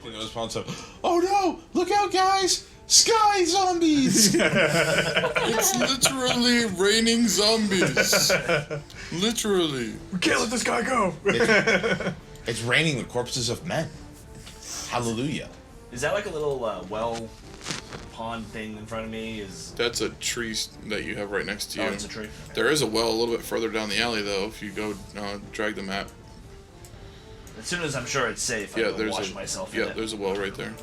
In response of, oh no! Look out, guys! Sky zombies! It's literally raining zombies. Literally. We can't let this guy go. It's raining the corpses of men. Hallelujah. Is that like a little well pond thing in front of me? That's a tree that you have right next to you. Oh, it's a tree. There is a well a little bit further down the alley, though, if you go drag the map. As soon as I'm sure it's safe, Yeah, I go wash myself in it. there's a well right there.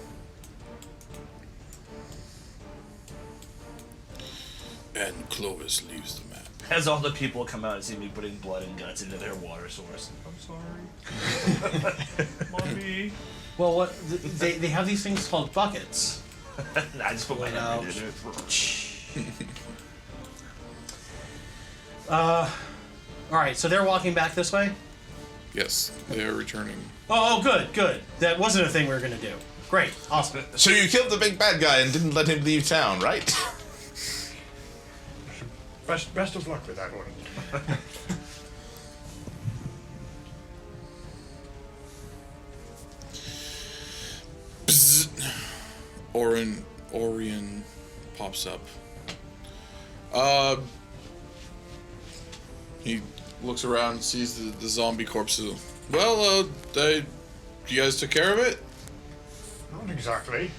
And Clovis leaves the map. As all the people come out and see me putting blood and guts into their water source. I'm sorry. Mommy. Well, what they have these things called buckets. I just put my hand in it. All right, so they're walking back this way? Yes, they are returning. Oh, good. That wasn't a thing we were going to do. Great, awesome. So you killed the big bad guy and didn't let him leave town, right? Best of luck with that one. Orion pops up. He looks around, sees the zombie corpses. Well, you guys took care of it? Not exactly.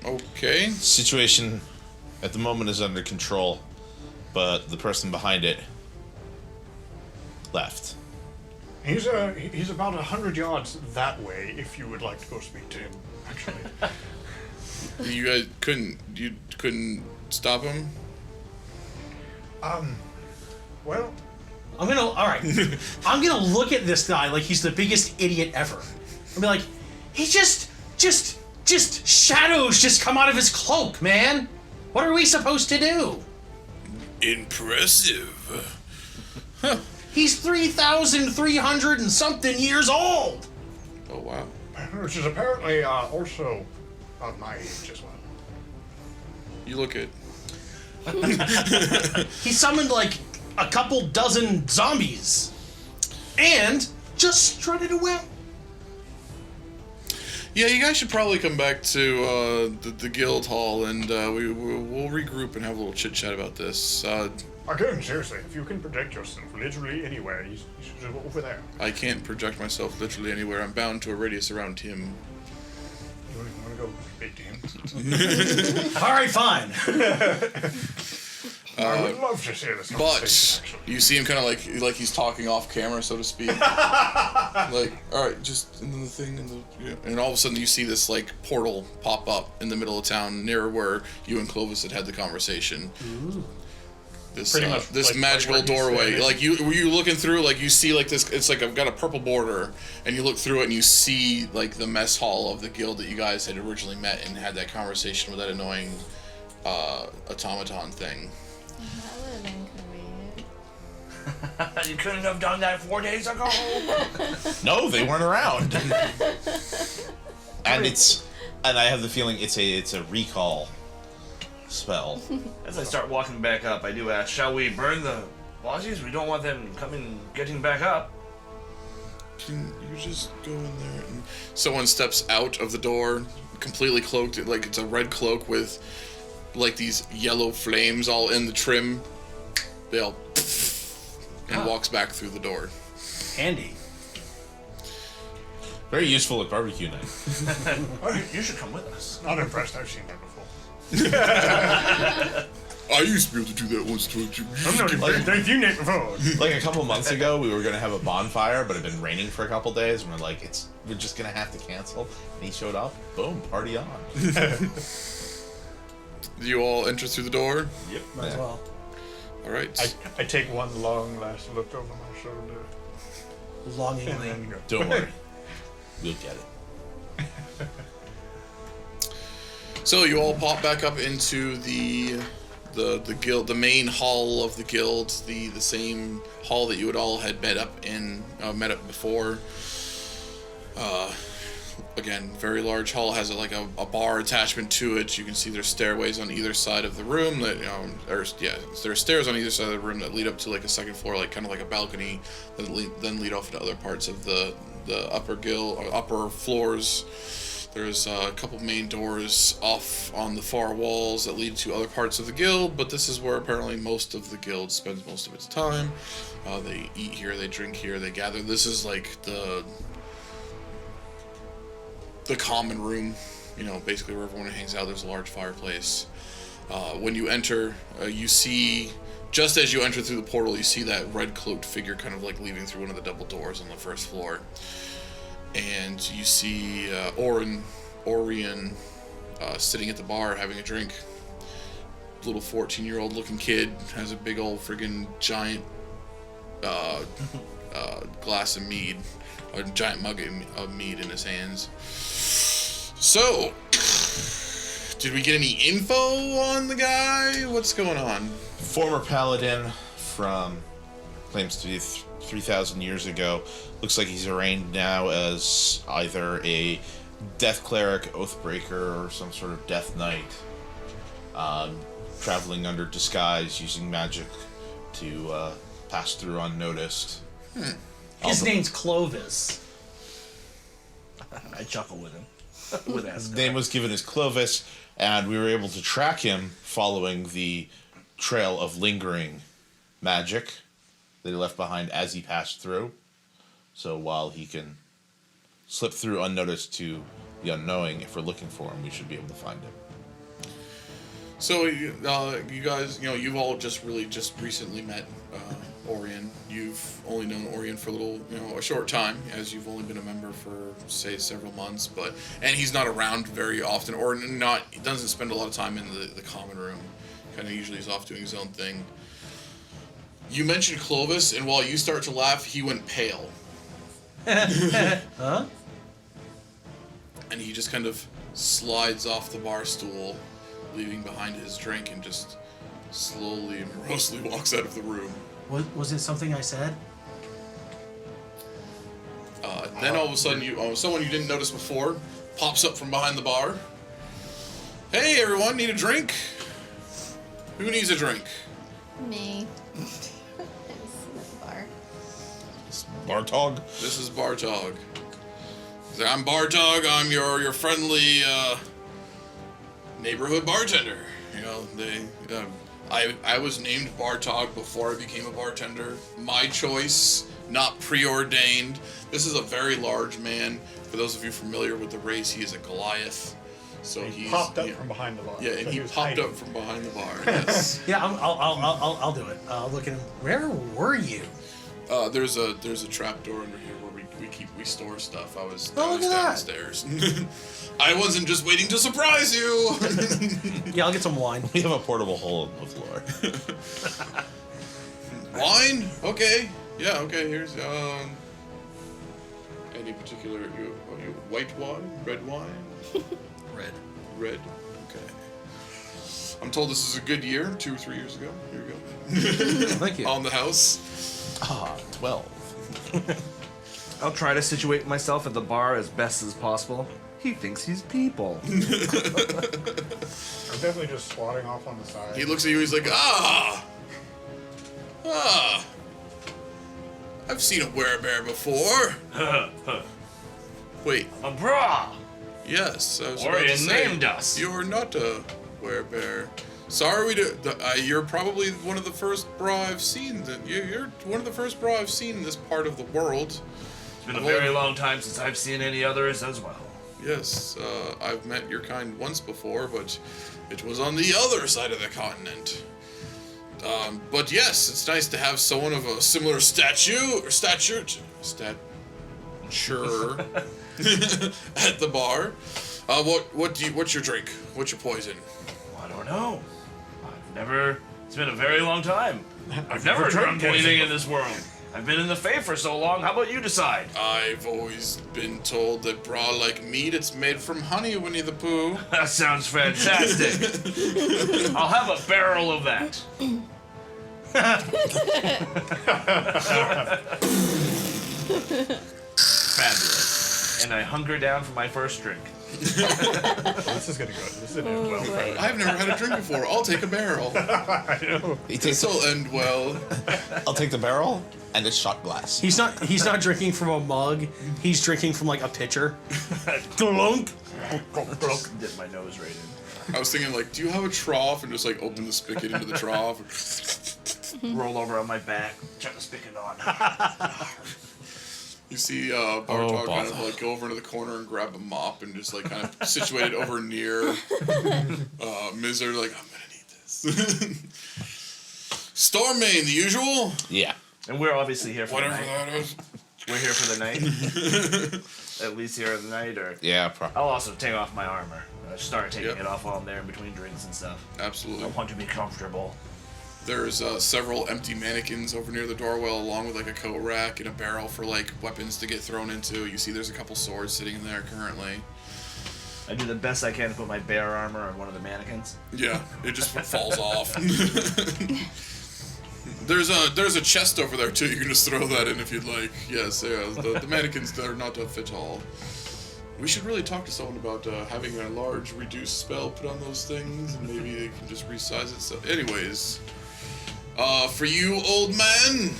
Okay. Situation at the moment is under control, but the person behind it left. He's about 100 yards that way. If you would like to go speak to him, actually. You guys couldn't stop him? Well, I'm gonna look at this guy like he's the biggest idiot ever. I'll be like, he just shadows just come out of his cloak, man. What are we supposed to do? Impressive. He's 3,300 and something years old. Oh, wow. which is apparently also about my age as well. You look at... He summoned like a couple dozen zombies and just strutted away. Yeah, you guys should probably come back to the guild hall, and we'll regroup and have a little chit-chat about this. Again, seriously, if you can project yourself literally anywhere, you should go over there. I can't project myself literally anywhere. I'm bound to a radius around him. You want to go big to him? All right, fine. I would love to see this conversation, But actually. you see him kind of like he's talking off camera, so to speak. Like, all right, just and then the thing, and all of a sudden you see this like portal pop up in the middle of town near where you and Clovis had the conversation. Ooh. This Pretty much this like magical where he's doorway, standing. like you looking through, like you see like this. It's like I've got a purple border, and you look through it and you see like the mess hall of the guild that you guys had originally met and had that conversation with that annoying automaton thing. That would have been convenient. You couldn't have done that 4 days ago. No, they weren't around. And I have the feeling it's a recall spell. As I start walking back up, I do ask, shall we burn the bosses? We don't want them getting back up. Can you just go in there? And someone steps out of the door, completely cloaked, like it's a red cloak with like these yellow flames all in the trim. They all and walks back through the door. Handy. Very useful at barbecue night. You should come with us. Not impressed, I've seen that before. I used to be able to do that once. I'm not impressed, I've seen that before. Like a couple months ago, we were gonna have a bonfire, but it had been raining for a couple days, and we're like, we're just gonna have to cancel. And he showed up. Boom, party on. Do you all enter through the door? Yep. Might as well. All right. I take one long last look over my shoulder. And Longingly. then go. Don't worry, we'll get it. So you all pop back up into the guild, the main hall of the guild, the same hall that you had all had met up before. Again, very large hall, has a bar attachment to it. You can see there's stairways on either side of the room that there's stairs on either side of the room that lead up to like a second floor, like kind of like a balcony that then lead off to other parts of the upper floors. There's a couple main doors off on the far walls that lead to other parts of the guild, but this is where apparently most of the guild spends most of its time. They eat here, they drink here, they gather. This is like the common room, you know, basically where everyone hangs out. There's a large fireplace. When you enter, you see, just as you enter through the portal, you see that red cloaked figure kind of like leaving through one of the double doors on the first floor. And you see Orion sitting at the bar having a drink. Little 14-year-old looking kid has a big old friggin' giant glass of mead, a giant mug of mead in his hands. So, did we get any info on the guy? What's going on? Former Paladin from, claims to be 3,000 years ago. Looks like he's arraigned now as either a death cleric, oathbreaker, or some sort of death knight. Traveling under disguise, using magic to pass through unnoticed. His name's Clovis. I chuckle with him. With His name was given as Clovis, and we were able to track him following the trail of lingering magic that he left behind as he passed through. So while he can slip through unnoticed to the unknowing, if we're looking for him, we should be able to find him. So, you guys, you know, you've all just recently met Orion. You've only known Orion for a short time, as you've only been a member for, say, several months. And he's not around very often, or he doesn't spend a lot of time in the common room. Kind of usually he's off doing his own thing. You mentioned Clovis, and while you start to laugh, he went pale. Huh? And he just kind of slides off the bar stool, leaving behind his drink, and just slowly and morosely walks out of the room. Was it something I said? Then all of a sudden, someone you didn't notice before pops up from behind the bar. Hey, everyone, need a drink? Who needs a drink? Me. I'm sitting at the bar. Bartog? This is Bartog. He's like, I'm Bartog. I'm your friendly neighborhood bartender. You know, I was named Bartog before I became a bartender. My choice, not preordained. This is a very large man. For those of you familiar with the race, he is a Goliath. So He popped up from behind the bar. Yeah, and So he was popped hiding. up from behind the bar. Yes. Yeah, I'll do it. I'll look at him. Where were you? There's a trap door under here where we store stuff. I was look at that. downstairs. I wasn't just waiting to surprise you. Yeah, I'll get some wine. We have a portable hole in the floor. Wine? Okay. Yeah. Okay. Here's any particular you white wine, red wine, Red. red. Okay. I'm told this is a good year. 2 or 3 years ago. Here we go. Thank you. On the house. 12. I'll try to situate myself at the bar as best as possible. He thinks he's people. I'm definitely just swatting off on the side. He looks at you. He's like, I've seen a werebear before. Wait. A Brah! Yes, I was about Orion to say, named us. You're not a werebear. Sorry, you're probably one of the first Brah I've seen. You're one of the first Brah I've seen in this part of the world. It's been a very long time since I've seen any others as well. Yes, I've met your kind once before, but it was on the other side of the continent. But yes, it's nice to have someone of a similar stature at the bar. What's your drink? What's your poison? I don't know. It's been a very long time. I've never drunk anything anything in this world. I've been in the Fae for so long, how about you decide? I've always been told that Brah like meat, it's made from honey, Winnie the Pooh. That sounds fantastic. I'll have a barrel of that. Fabulous. And I hunker down for my first drink. This is gonna go. This is gonna end well. boy. I've never had a drink before. I'll take a barrel. I know. This will end well. I'll take the barrel and a shot glass. He's not drinking from a mug. He's drinking from like a pitcher. Glunk. Dip my nose right in. I was thinking, like, do you have a trough? And just, like, open the spigot into the trough. Roll over on my back, try to stick it on. You see Bartok kind of, bother. like, go over into the corner and grab a mop and just, like, kind of situate it over near Mizr, like, I'm gonna need this. Stormmane, the usual? Yeah. And we're obviously here for Whatever the night. that is. We're here for the night. At least here in the night, or Yeah, I'll also take off my armor. Start taking Yep. it off while I'm there in between drinks and stuff. I Absolutely. want to be comfortable. There's several empty mannequins over near the doorway, along with, like, a coat rack and a barrel for, like, weapons to get thrown into. You see there's a couple swords sitting in there currently. I do the best I can to put my bear armor on one of the mannequins. Yeah, it just falls off. There's a chest over there too. You can just throw that in if you'd like. Yes, yeah. The mannequins are not fit all. We should really talk to someone about having a large reduced spell put on those things, and maybe they can just resize it. So, anyways, for you, old man.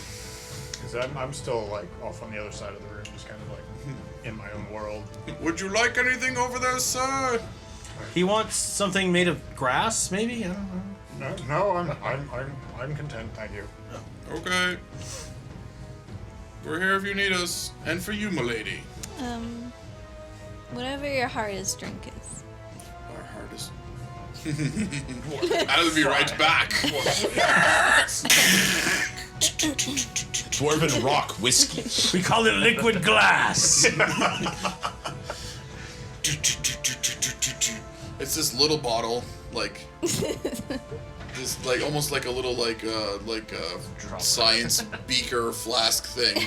Because I'm still like off on the other side of the room, just kind of like in my own world. Would you like anything over there, sir? He wants something made of grass, maybe? I don't know. No, I'm content, thank you. Okay. We're here if you need us, and for you, milady. Whatever your hardest drink is. Our hardest. I'll be right back. Dwarven rock whiskey. We call it liquid glass. It's this little bottle, like this, like almost like a little like science beaker flask thing.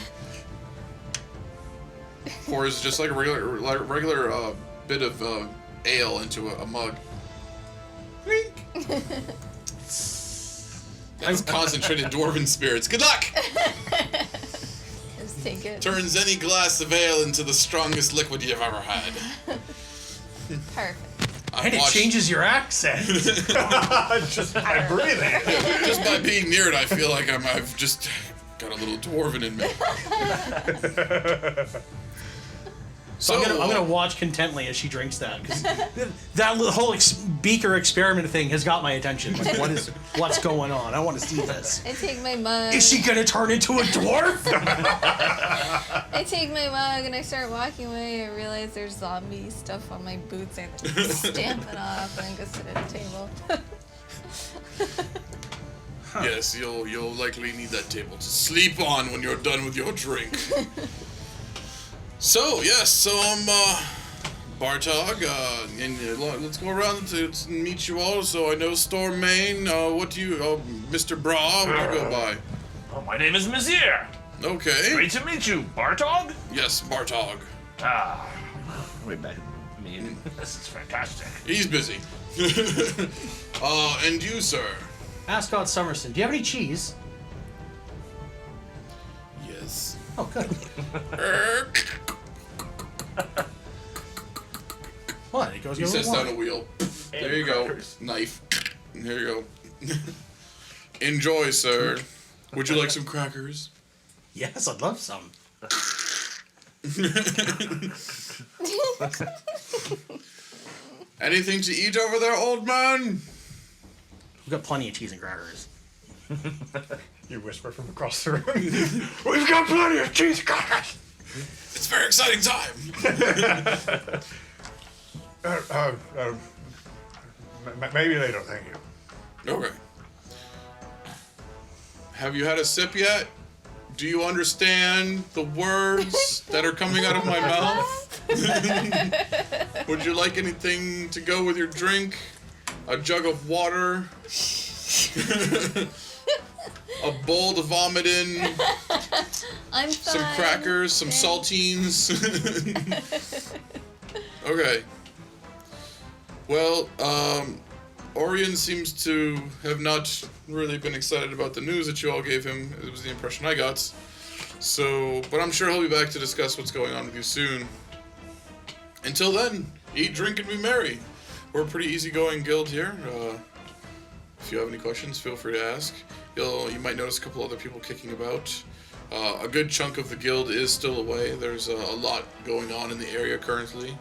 Pours just like a regular bit of ale into a mug. That's concentrated dwarven spirits. Good luck. Just take it. Turns any glass of ale into the strongest liquid you've ever had. Perfect. And it changes your accent. Just by breathing. Just by being near it, I feel like I've just got a little dwarven in me. So I'm gonna watch contently as she drinks that, because that whole beaker experiment thing has got my attention. Like, what's going on? I want to see this. I take my mug. Is she gonna turn into a dwarf? I take my mug and I start walking away. I realize there's zombie stuff on my boots. I stamp it off and go sit at a table. Yes, you'll likely need that table to sleep on when you're done with your drink. So yes, I'm Bartok, and let's go around to meet you all. So I know Stormmane. What do you, Mr. Brah? What do you go by? Oh, my name is Mizr. Okay. Great to meet you, Bartog. Yes, Bartok. Ah, wait back. I mean, this is fantastic. He's busy. And you, sir? Ascot Summerson, do you have any cheese? Yes. Oh, good. What? It goes. He sets down a wheel. And There you go. crackers. Knife. There you go. Enjoy, sir. Would you like some crackers? Yes, I'd love some. Anything to eat over there, old man? We've got plenty of cheese and crackers. You whisper from across the room. We've got plenty of cheese crackers. It's a very exciting time. Maybe later, thank you. Okay. Have you had a sip yet? Do you understand the words that are coming out of my mouth? Would you like anything to go with your drink? A jug of water? A bowl to vomit in? I'm fine. Some crackers? Some saltines? Okay. Well, Orion seems to have not really been excited about the news that you all gave him. It was the impression I got. So, but I'm sure he'll be back to discuss what's going on with you soon. Until then, eat, drink, and be merry. We're a pretty easygoing guild here. If you have any questions, feel free to ask. You might notice a couple other people kicking about. A good chunk of the guild is still away. There's a lot going on in the area currently.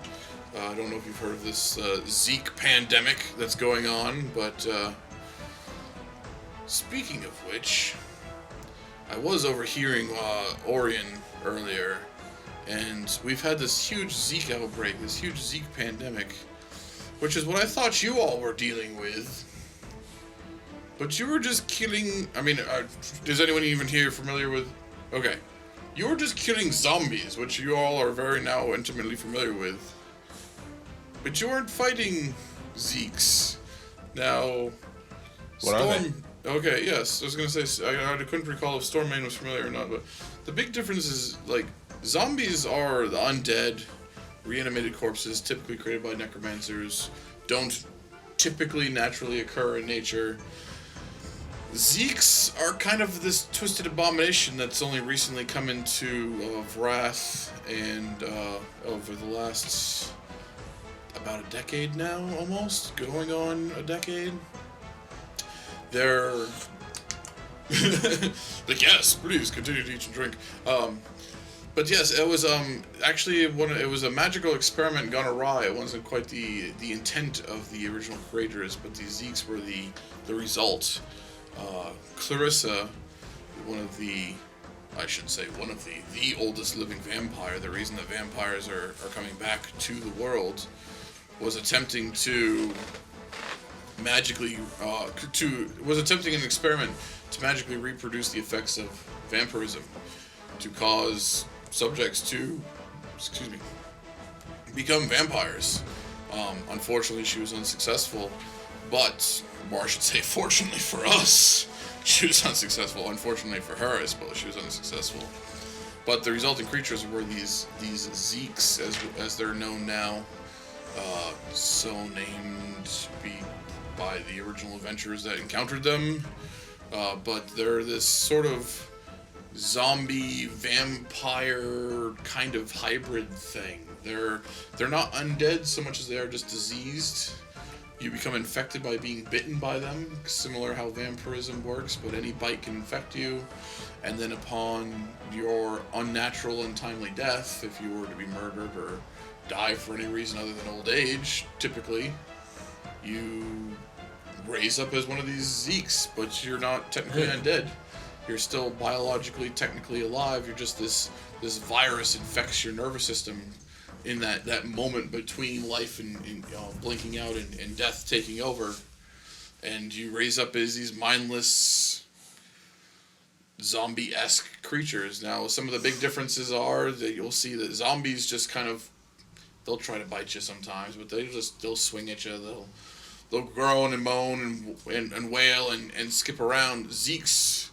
I don't know if you've heard of this Zeke pandemic that's going on, but speaking of which, I was overhearing Orion earlier, and we've had this huge Zeke outbreak, this huge Zeke pandemic, which is what I thought you all were dealing with. But you were just killing... I mean, is anyone even here familiar with... Okay. You were just killing zombies, which you all are very now intimately familiar with. But you weren't fighting Zeeks. Now... What are they? Okay, yes. I was going to say... I couldn't recall if Stormmane was familiar or not, but... The big difference is, like... Zombies are the undead, reanimated corpses, typically created by necromancers. Don't typically naturally occur in nature. Zeeks are kind of this twisted abomination that's only recently come into wrath, and over the last about a decade now, almost going on a decade. They're like, yes, please continue to eat and drink. But yes, it was actually it was a magical experiment gone awry. It wasn't quite the intent of the original creators, but the Zeeks were the result. Clarissa, the oldest living vampire, the reason that vampires are coming back to the world, was attempting to magically, attempting an experiment to magically reproduce the effects of vampirism, to cause subjects to, become vampires. Unfortunately, she was unsuccessful, but, or I should say, fortunately for us, she was unsuccessful. Unfortunately for her, I suppose, she was unsuccessful. But the resulting creatures were these Zeeks, as they're known now, so named by the original adventurers that encountered them. But they're this sort of zombie vampire kind of hybrid thing. They're not undead so much as they are just diseased. You become infected by being bitten by them, similar how vampirism works, but any bite can infect you. And then upon your unnatural and timely death, if you were to be murdered or die for any reason other than old age, typically, you raise up as one of these Zeeks, but you're not technically undead. You're still biologically, technically alive. You're just this virus infects your nervous system in that moment between life and blinking out and death taking over. And you raise up as these mindless, zombie-esque creatures. Now, some of the big differences are that you'll see that zombies just kind of, they'll try to bite you sometimes, but they'll swing at you. They'll groan and moan and wail and skip around. Zeeks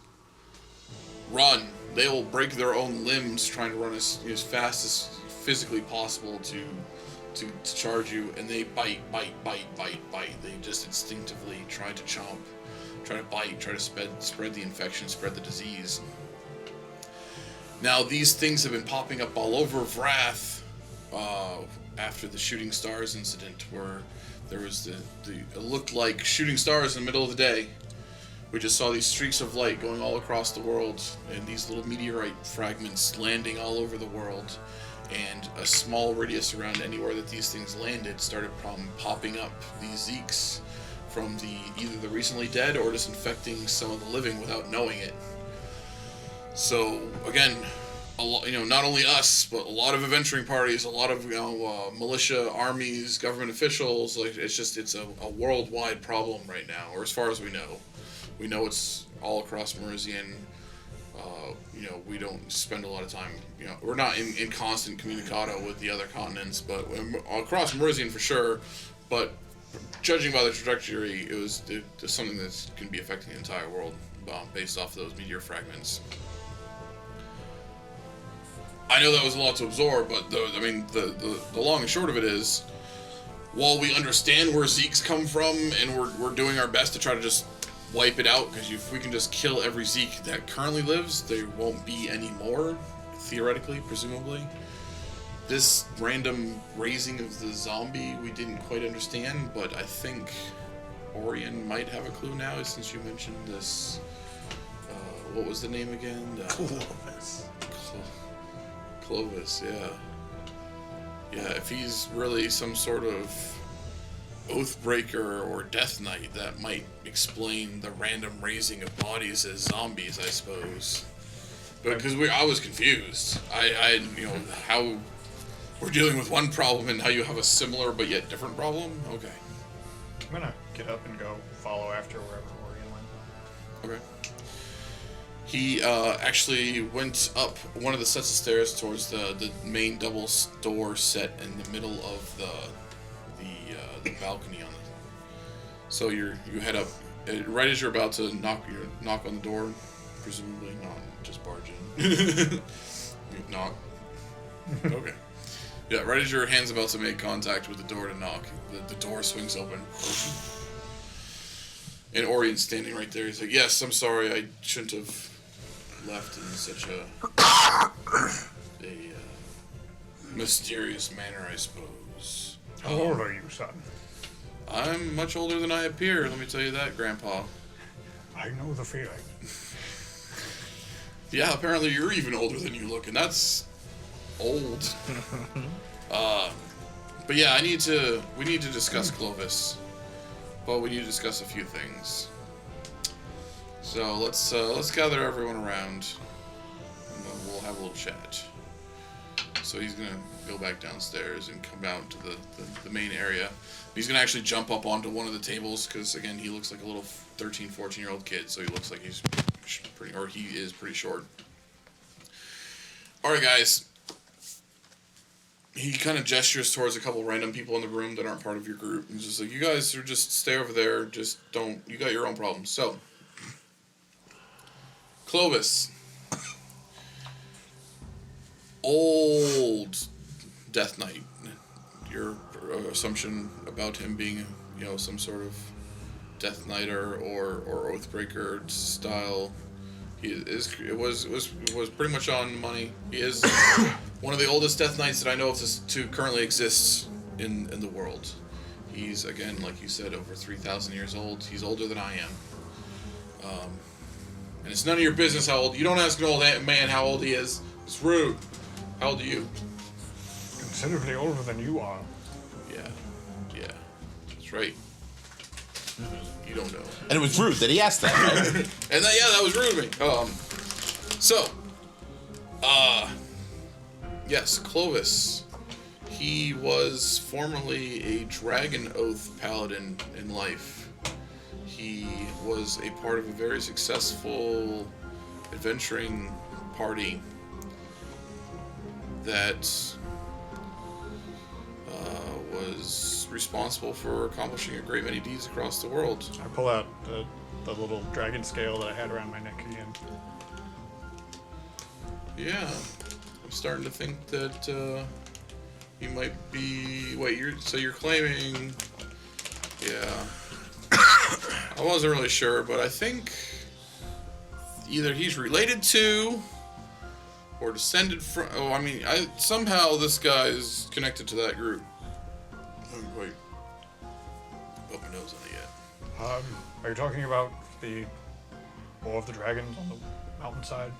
run. They will break their own limbs trying to run as fast as physically possible to charge you, and they bite. They just instinctively try to chomp, try to bite, try to spread the infection, spread the disease. Now, these things have been popping up all over Vrath after the shooting stars incident, where there was it looked like shooting stars in the middle of the day. We just saw these streaks of light going all across the world, and these little meteorite fragments landing all over the world. And a small radius around anywhere that these things landed started popping up these Zeeks from either the recently dead or just infecting some of the living without knowing it. So again, not only us, but a lot of adventuring parties, a lot of militia, armies, government officials. Like it's a worldwide problem right now, or as far as we know. We know it's all across Merizian. We don't spend a lot of time, we're not in constant communicado with the other continents, but across Merizian for sure. But judging by the trajectory, it's something that's going to be affecting the entire world based off those meteor fragments. I know that was a lot to absorb, but the long and short of it is, while we understand where Zeeks come from, and we're doing our best to try to just wipe it out, because if we can just kill every Zeek that currently lives, there won't be any more, theoretically, presumably. This random raising of the zombie we didn't quite understand, but I think Orion might have a clue now, since you mentioned this. What was the name again? Clovis. Clovis, yeah. Yeah, if he's really some sort of Oathbreaker or Death Knight, that might explain the random raising of bodies as zombies, I suppose. But because I was confused. I how we're dealing with one problem and how you have a similar but yet different problem? Okay. I'm gonna get up and go follow after wherever Orion went. Okay. He actually went up one of the sets of stairs towards the main double door set in the middle of the balcony on it. So you head up right as you're about to knock on the door, presumably not just barge in. Knock. Okay. Yeah, right as your hand's about to make contact with the door to knock, the door swings open. And Orion's standing right there. He's like, "Yes, I'm sorry. I shouldn't have left in such a mysterious manner, I suppose." How old are you, son? I'm much older than I appear, let me tell you that, Grandpa. I know the feeling. Yeah, apparently you're even older than you look, and that's old. But yeah, we need to discuss Clovis. But we need to discuss a few things. So let's gather everyone around, and then we'll have a little chat. So he's gonna go back downstairs and come out to the main area. He's gonna actually jump up onto one of the tables because again he looks like a little 13, 14-year-old kid, so he looks like he is pretty short. All right, guys. He kind of gestures towards a couple random people in the room that aren't part of your group. He's just like, "You guys are just stay over there. Just don't. You got your own problems." So, Clovis, old Death Knight. Your assumption about him being, some sort of Death Knight or Oathbreaker style. It was pretty much on the money. He is one of the oldest Death Knights that I know of to currently exist in the world. He's, again, like you said, over 3,000 years old. He's older than I am. And it's none of your business how old. You don't ask an old man how old he is. It's rude. How old are you? Considerably older than you are. Yeah. That's right. You don't know. And it was rude that he asked that, right? And that was rude of me. Yes, Clovis. He was formerly a Dragon Oath Paladin in life. He was a part of a very successful adventuring party that was responsible for accomplishing a great many deeds across the world. I pull out the little dragon scale that I had around my neck again. Yeah, I'm starting to think that you might be. Wait, you're claiming? Yeah, I wasn't really sure, but I think either he's related to or descended from. Oh, I mean, somehow this guy is connected to that group. I haven't quite put my nose on it yet. Are you talking about the War of the Dragons on the mountainside?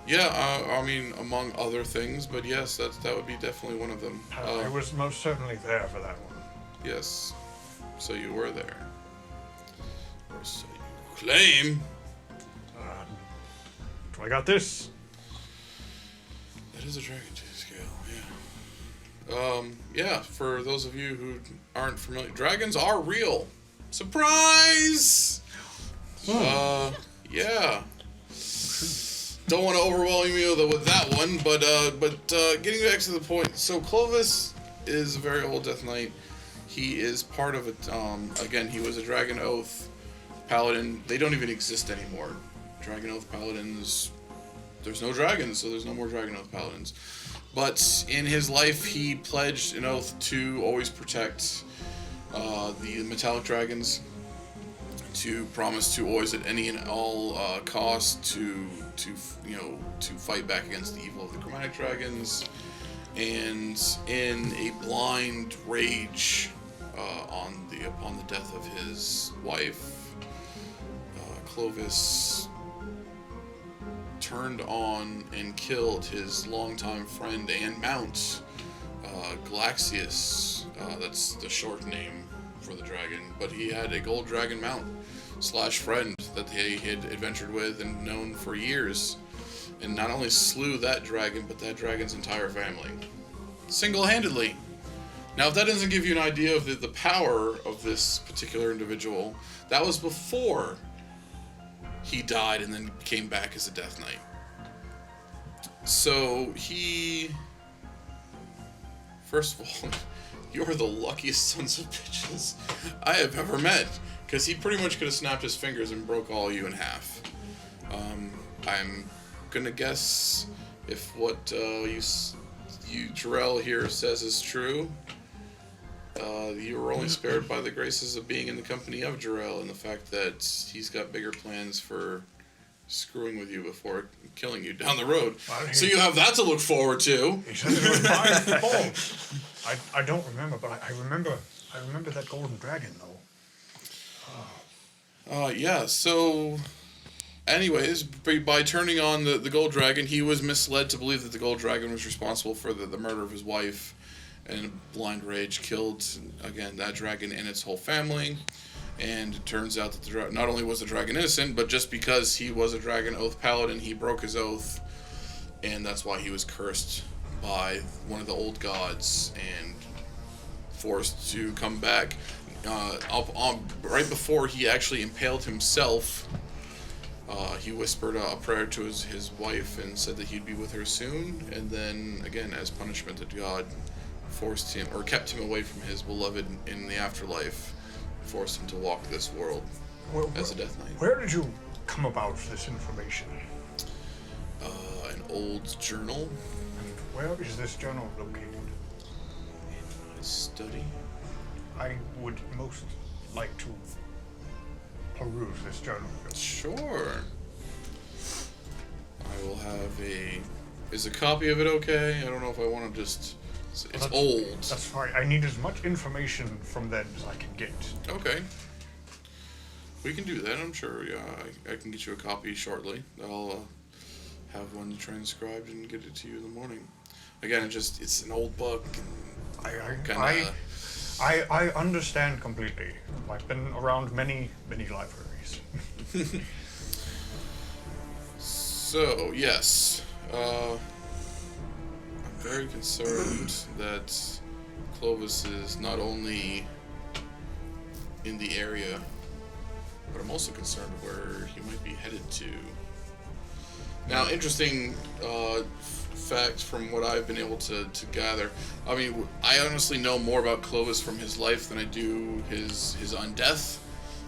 Yeah, I mean, among other things, but yes, that would be definitely one of them. I was most certainly there for that one. Yes, so you were there. Or so you claim. So I got this. That is a DragonTail scale, yeah. Yeah, for those of you who aren't familiar, dragons are real. Surprise! Yeah. Don't want to overwhelm you with that one, but getting back to the point. So Clovis is a very old Death Knight. He is part of it. Again, he was a Dragon Oath Paladin. They don't even exist anymore. Dragon Oath Paladins. There's no dragons, so there's no more Dragon Oath Paladins. But in his life, he pledged an oath to always protect the metallic dragons. To promise to always, at any and all cost, to fight back against the evil of the chromatic dragons, and in a blind rage upon the death of his wife, Clovis turned on and killed his longtime friend and mount, Glaxius, that's the short name for the dragon, but he had a gold dragon mount / friend that he had adventured with and known for years, and not only slew that dragon, but that dragon's entire family. Single-handedly. Now, if that doesn't give you an idea of the power of this particular individual, that was before he died and then came back as a Death Knight. So, first of all, you're the luckiest sons of bitches I have ever met, because he pretty much could have snapped his fingers and broke all you in half. I'm gonna guess if what Jorell here says is true, you were only spared by the graces of being in the company of Jorell and the fact that he's got bigger plans for screwing with you before killing you down the road. So you have that to look forward to. He said it was my fault. I don't remember, but I remember that golden dragon though. Yeah, so anyways, by turning on the gold dragon, he was misled to believe that the gold dragon was responsible for the murder of his wife, and blind rage killed, again, that dragon and its whole family. And it turns out that not only was the dragon innocent, but just because he was a dragon oath paladin, he broke his oath, and that's why he was cursed by one of the old gods and forced to come back. Right before he actually impaled himself, he whispered a prayer to his wife and said that he'd be with her soon, and then, again, as punishment, that God forced him, or kept him away from his beloved in the afterlife, forced him to walk this world as a Death Knight. Where did you come about this information? An old journal. And where is this journal located? In my study. I would most like to peruse this journal. Sure. I will have Is a copy of it okay? I don't know if I want to just... It's old. That's fine. I need as much information from them as I can get. Okay. We can do that, I'm sure. Yeah, I can get you a copy shortly. I'll have one transcribed and get it to you in the morning. Again, it's an old book. And I understand completely. I've been around many libraries. So, yes. I'm very concerned that Clovis is not only in the area, but I'm also concerned where he might be headed to. Now, interesting fact from what I've been able to gather. I mean, I honestly know more about Clovis from his life than I do his undeath.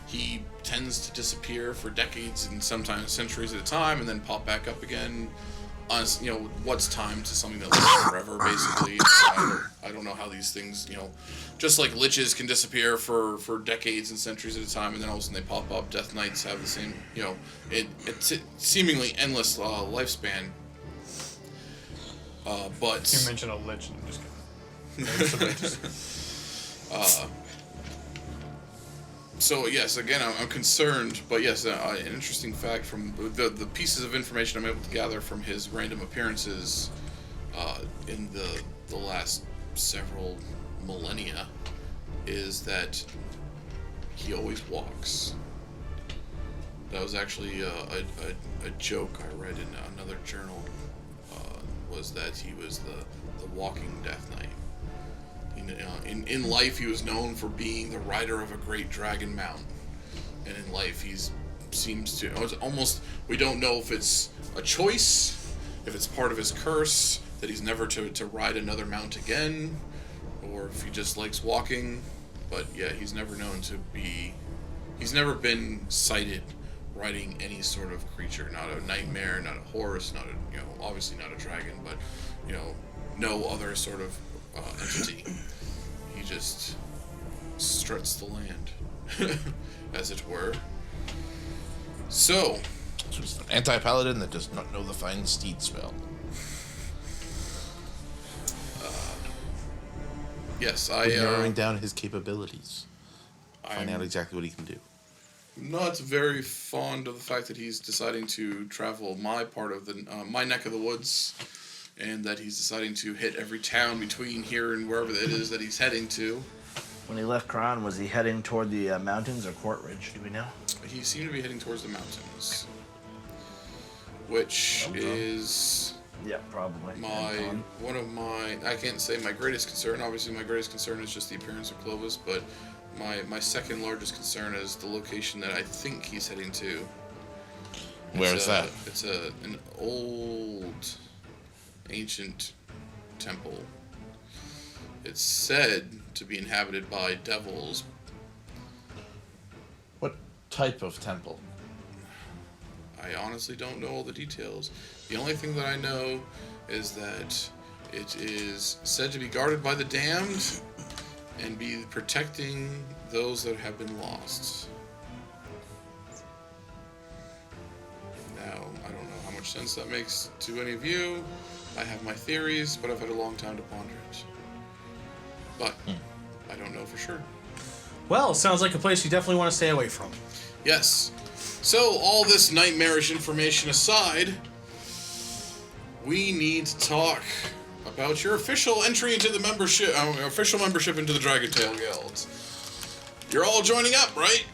He tends to disappear for decades and sometimes centuries at a time, and then pop back up again. What's time to something that lasts forever, basically. I don't know how these things, just like liches can disappear for decades and centuries at a time, and then all of a sudden they pop up. Death Knights have the same, it's seemingly endless lifespan. But You mentioned a lich, and I'm just kidding. So yes, again, I'm concerned, but yes, an interesting fact from the pieces of information I'm able to gather from his random appearances in the last several millennia is that he always walks. That was actually a joke I read in another journal, was that he was the walking Death Knight. In life, he was known for being the rider of a great dragon mount, and in life, seems to. It's almost, we don't know if it's a choice, if it's part of his curse that he's never to ride another mount again, or if he just likes walking. But yeah, he's never known to be. He's never been sighted riding any sort of creature, not a nightmare, not a horse, not a obviously not a dragon, but no other sort of entity. He just struts the land, as it were. So, It's an anti-paladin that does not know the fine steed spell. Yes, Narrowing down his capabilities. Find I'm out exactly what he can do. not very fond of the fact that he's deciding to travel my part of my neck of the woods and that he's deciding to hit every town between here and wherever it is that he's heading to. When he left Kron, was he heading toward the mountains or Courtridge? Do we know? He seemed to be heading towards the mountains, which is Yeah, probably. one of my, I can't say my greatest concern. Obviously, my greatest concern is just the appearance of Clovis, but my second largest concern is the location that I think he's heading to. Where is that? It's an old, ancient temple. It's said to be inhabited by devils. What type of temple? I honestly don't know all the details. The only thing that I know is that it is said to be guarded by the damned and be protecting those that have been lost. Now, I don't know how much sense that makes to any of you. I have my theories, but I've had a long time to ponder it. But I don't know for sure. Well, sounds like a place you definitely want to stay away from. Yes. So, all this nightmarish information aside, we need to talk about your official entry into the membership, official membership into the DragonTail Guild. You're all joining up, right?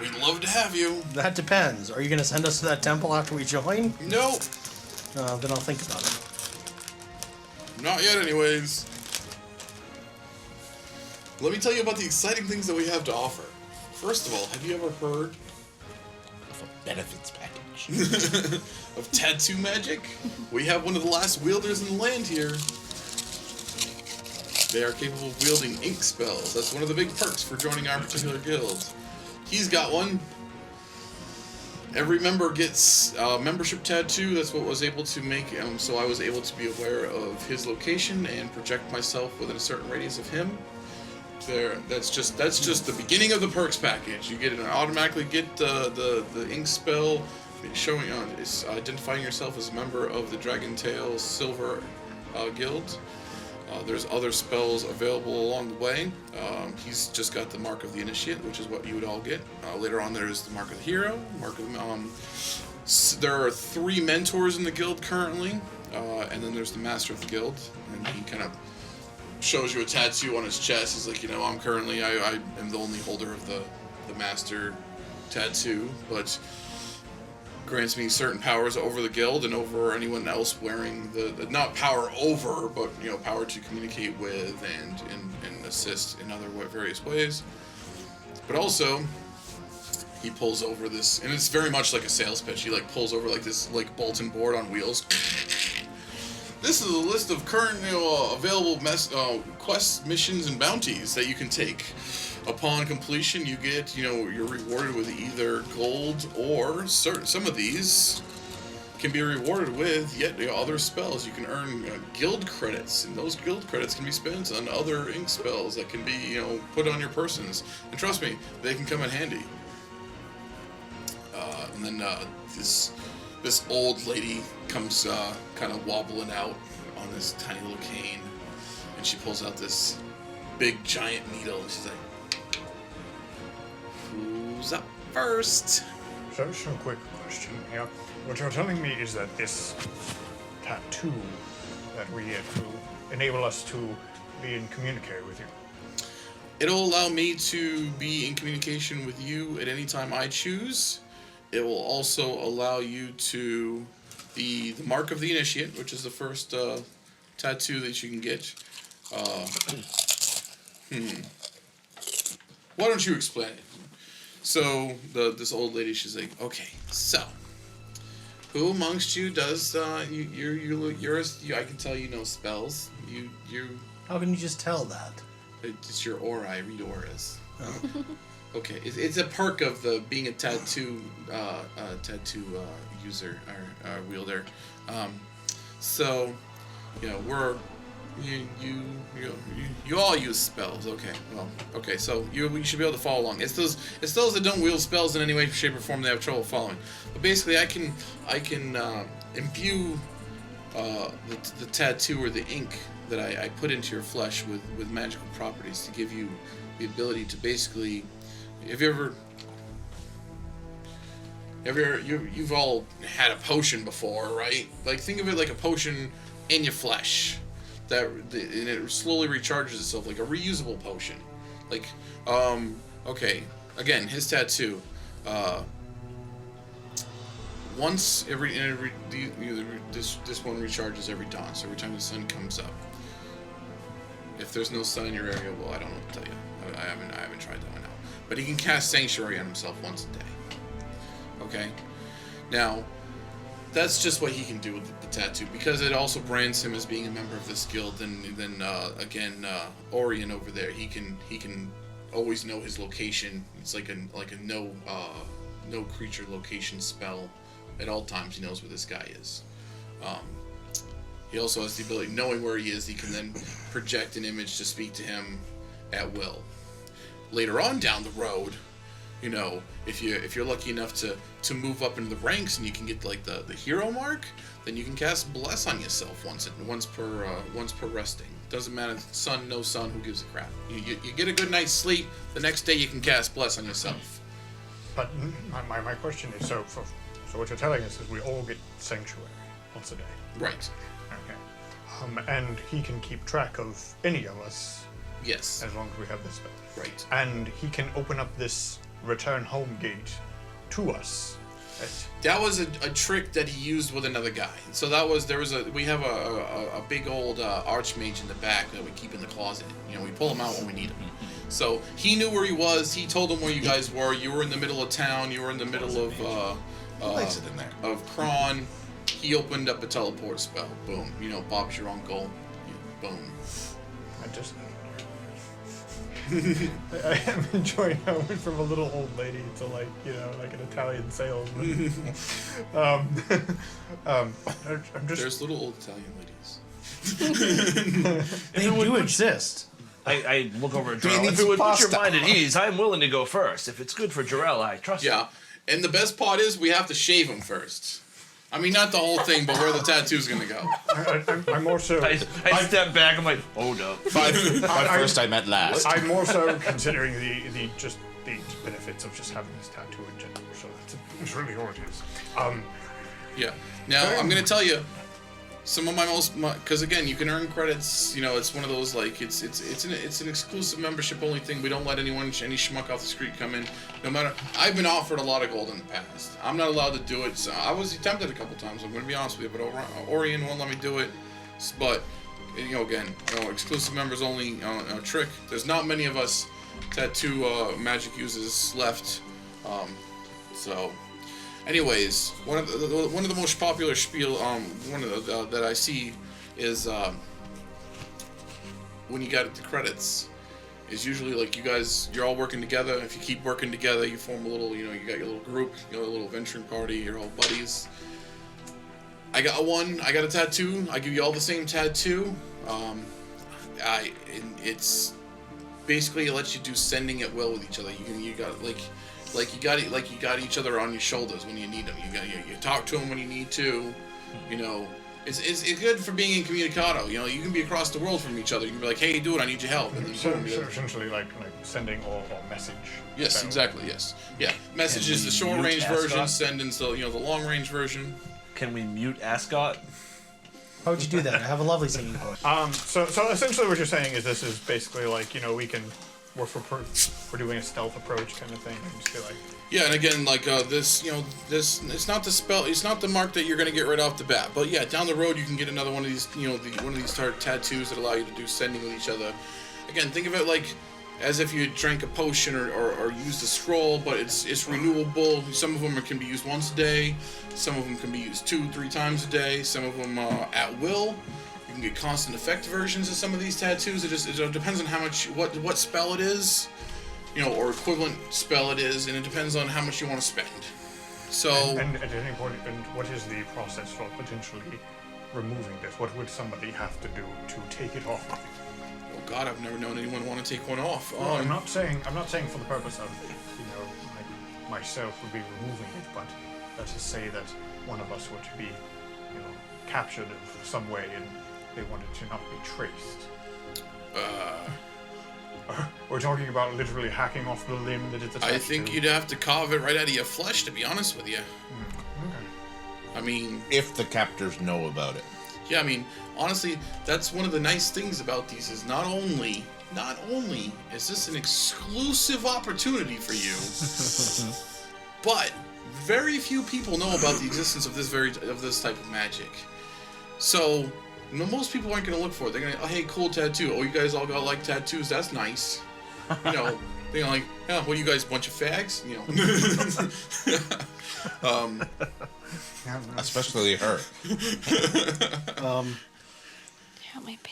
We'd love to have you. That depends. Are you going to send us to that temple after we join? No, Then I'll think about it. not yet anyways. Let me tell you about the exciting things that we have to offer. First of all, have you ever heard Of a benefits package. of tattoo magic? We have one of the last wielders in the land here. They are capable of wielding ink spells. That's one of the big perks for joining our particular guild. He's got one. Every member gets a membership tattoo. That's what was able to make so I was able to be aware of his location and project myself within a certain radius of him. That's just the beginning of the perks package. You get automatically get the ink spell showing it's identifying yourself as a member of the DragonTail Silver Guild. There's other spells available along the way. He's just got the Mark of the Initiate, which is what you would all get. Later on, there's the Mark of the Hero. There are 3 mentors in the guild currently, and then there's the Master of the Guild, and he kind of shows you a tattoo on his chest. He's like, I am the only holder of the Master tattoo, but grants me certain powers over the guild and over anyone else wearing the not power over, but power to communicate with and assist in other various ways. But also, he pulls over this, and it's very much like a sales pitch. He pulls over this bulletin board on wheels. This is a list of current available quests, missions, and bounties that you can take. Upon completion, you get, you're rewarded with either gold or some of these can be rewarded with yet other spells. You can earn guild credits, and those guild credits can be spent on other ink spells that can be, put on your persons. And trust me, they can come in handy. And then this old lady comes kind of wobbling out on this tiny little cane, and she pulls out this big giant needle, and she's like, "Who's up first?" So, some quick question here. What you're telling me is that this tattoo that we get will enable us to be in communication with you. It'll allow me to be in communication with you at any time I choose. It will also allow you to be the Mark of the Initiate, which is the first tattoo that you can get. Why don't you explain it? So this old lady, she's like, okay, so who amongst you does I can tell you know spells. You How can you just tell that? it's your aura. I read auras. Oh. Okay, it's a perk of the being a tattoo user or wielder. So we're you all use spells. Okay, well, okay, so you should be able to follow along. It's those that don't wield spells in any way, shape, or form. They have trouble following. But basically, I can imbue the tattoo or the ink that I put into your flesh with magical properties to give you the ability to basically. You've all had a potion before, right? Think of it like a potion in your flesh. And it slowly recharges itself like a reusable potion. Like, okay, again, his tattoo. Once this one recharges every dawn, so every time the sun comes up. If there's no sun in your area, well, I don't know what to tell you. I haven't tried that one out. But he can cast Sanctuary on himself once a day. Okay? Now, that's just what he can do with the tattoo, because it also brands him as being a member of this guild. Then again, Orion over there, he can always know his location. It's like a no creature location spell. At all times, he knows where this guy is. He also has the ability, knowing where he is, he can then project an image to speak to him at will. Later on down the road, you know, if you're lucky enough to move up into the ranks and you can get like the hero mark, then you can cast Bless on yourself once per resting. Doesn't matter, sun, no sun, who gives a crap? You get a good night's sleep. The next day you can cast Bless on yourself. But my question is, so what you're telling us is we all get Sanctuary once a day. Right. Okay. And he can keep track of any of us. Yes. As long as we have this spell. Right. And he can open up this return home gate to us. That was a trick that he used with another guy. So we have a big old archmage in the back that we keep in the closet. You know, we pull him out when we need him. So he knew where he was. He told him where you guys were. You were in the middle of town. You were in the middle of Place it in there. Of Kron. He opened up a teleport spell. Boom. You know, Bob's your uncle. Boom. I am enjoying how it went from a little old lady to like an Italian salesman. I'm just. There's little old Italian ladies. They do exist. I look over at Do you Jorell. need If it would some put your pasta? mind at ease, I'm willing to go first. If it's good for Jorell, I trust you. Yeah. And the best part is we have to shave him first. I mean, not the whole thing, but where the tattoo's gonna go. I'm more so. I step back. I'm like, hold up. By first I meant last. I'm more so considering the benefits of just having this tattoo in general. So that's really all it is. Yeah. Now I'm gonna tell you some of because again, you can earn credits. You know, it's one of those like it's an exclusive membership only thing. We don't let any schmuck off the street come in. No matter, I've been offered a lot of gold in the past. I'm not allowed to do it. So I was tempted a couple times. I'm gonna be honest with you, but Orion won't let me do it. But you know, again, exclusive members only trick. There's not many of us tattoo magic users left. So. Anyways, one of the most popular spiel, that I see is when you got the credits, is usually like you're all working together. If you keep working together, you form a little, you got your little group, a little venturing party, your whole buddies. I got a tattoo. I give you all the same tattoo. It's basically it lets you do sending at will with each other. You got each other on your shoulders when you need them. You talk to them when you need to. You know, it's good for being incommunicado. You know, you can be across the world from each other. You can be like, hey, dude, I need your help. And then so essentially like sending or message. Yes, spell. Exactly. Yes. Yeah. Message is the short range version. Send in the long range version. Can we mute Ascot? How would you do that? I have a lovely singing voice. So essentially what you're saying is this is basically like we're doing a stealth approach kind of thing. And just be like. Yeah, and again, like this, it's not the spell, it's not the mark that you're gonna get right off the bat. But yeah, down the road you can get another one of these, one of these tattoos that allow you to do sending with each other. Again, think of it like as if you drank a potion or used a scroll, but it's renewable. Some of them can be used once a day. Some of them can be used 2-3 times a day. Some of them at will. You can get constant effect versions of some of these tattoos. It depends on how much, what spell it is, or equivalent spell it is, and it depends on how much you want to spend. So. And at any point, what is the process for potentially removing this? What would somebody have to do to take it off? Oh God, I've never known anyone want to take one off. Well, I'm not saying for the purpose of, like myself would be removing it, but let's just say that one of us were to be, captured in some way and they wanted to not be traced. We're talking about literally hacking off the limb that it's attached I think to. you'd have to carve it right out of your flesh, to be honest with you. Okay. I mean, if the captors know about it. Yeah, I mean, honestly, that's one of the nice things about these is not only is this an exclusive opportunity for you, but very few people know about the existence of this type of magic. So, most people aren't going to look for it. They're going to, oh, hey, cool tattoo. Oh, you guys all got like tattoos? That's nice. You know, they're like, yeah, what are you guys, a bunch of fags? You know. Especially her. Do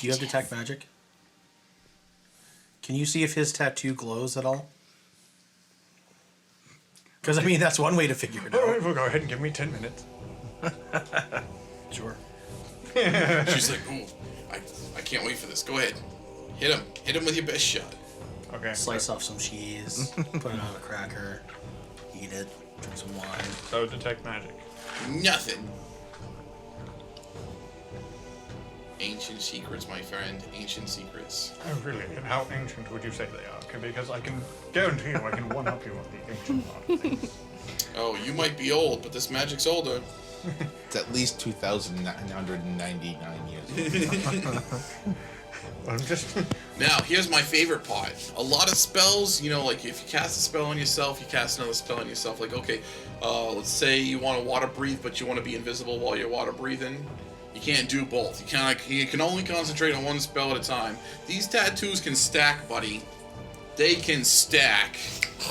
you have detect magic? Can you see if his tattoo glows at all? Because, I mean, that's one way to figure it out. Well, go ahead and give me 10 minutes. Sure. She's like, ooh, I can't wait for this. Go ahead. Hit him with your best shot. Okay. Slice off some cheese, put it on a cracker, eat it, drink some wine. So detect magic. Nothing. Ancient secrets, my friend. Ancient secrets. Oh, really? And how ancient would you say they are? Because I can guarantee you I can one-up you on the ancient part of things. Oh, you might be old, but this magic's older. It's at least 2,999 years. I'm just... Now, here's my favorite part. A lot of spells, you know, like if you cast a spell on yourself, you cast another spell on yourself. Like, okay, let's say you want to water breathe, but you want to be invisible while you're water breathing. You can't do both. You can only concentrate on one spell at a time. These tattoos can stack, buddy. They can stack.